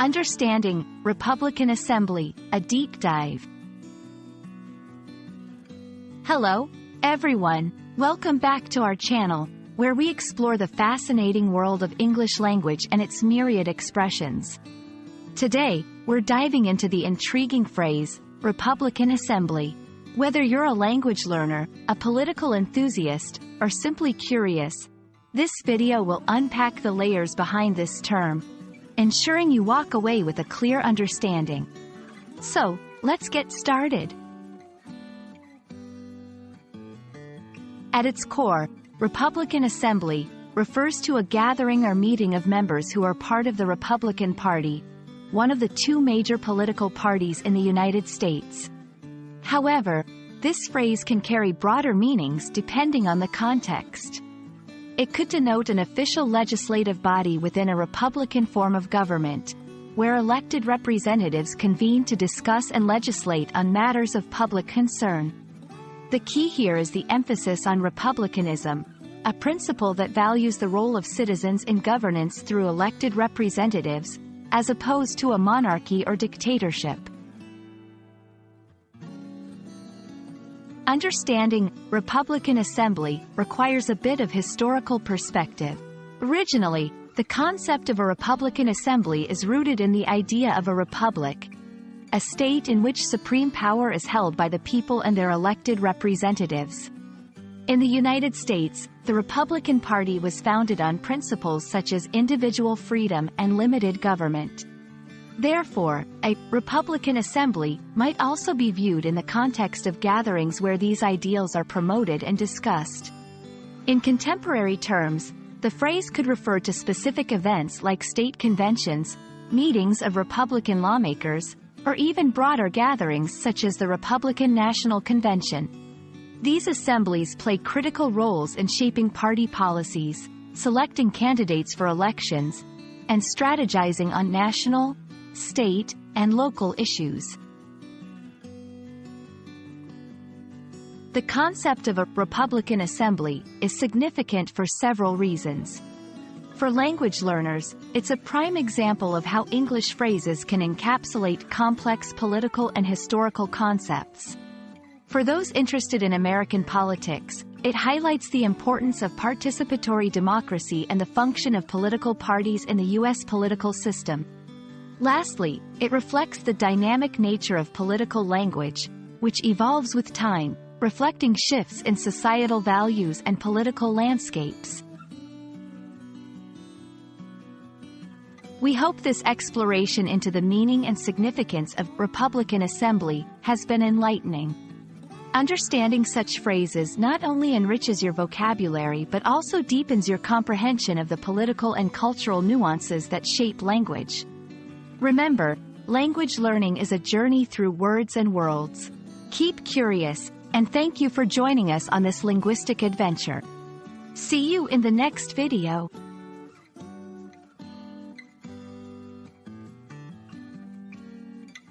Understanding Republican Assembly, a deep dive. Hello, everyone. Welcome back to our channel, where we explore the fascinating world of English language and its myriad expressions. Today, we're diving into the intriguing phrase, Republican Assembly. Whether you're a language learner, a political enthusiast, or simply curious, this video will unpack the layers behind this term, ensuring you walk away with a clear understanding. So, let's get started. At its core, Republican Assembly refers to a gathering or meeting of members who are part of the Republican Party, one of the two major political parties in the United States. However, this phrase can carry broader meanings depending on the context. It could denote an official legislative body within a Republican form of government, where elected representatives convene to discuss and legislate on matters of public concern. The key here is the emphasis on republicanism, a principle that values the role of citizens in governance through elected representatives, as opposed to a monarchy or dictatorship. Understanding Republican Assembly requires a bit of historical perspective. Originally, the concept of a Republican Assembly is rooted in the idea of a republic, a state in which supreme power is held by the people and their elected representatives. In the United States, the Republican Party was founded on principles such as individual freedom and limited government. Therefore, a Republican Assembly might also be viewed in the context of gatherings where these ideals are promoted and discussed. In contemporary terms, the phrase could refer to specific events like state conventions, meetings of Republican lawmakers, or even broader gatherings such as the Republican National Convention. These assemblies play critical roles in shaping party policies, selecting candidates for elections, and strategizing on national, state, and local issues. The concept of a Republican Assembly is significant for several reasons. For language learners, it's a prime example of how English phrases can encapsulate complex political and historical concepts. For those interested in American politics, it highlights the importance of participatory democracy and the function of political parties in the U.S. political system. Lastly, it reflects the dynamic nature of political language, which evolves with time, reflecting shifts in societal values and political landscapes. We hope this exploration into the meaning and significance of Republican Assembly has been enlightening. Understanding such phrases not only enriches your vocabulary but also deepens your comprehension of the political and cultural nuances that shape language. Remember, language learning is a journey through words and worlds. Keep curious, and thank you for joining us on this linguistic adventure. See you in the next video.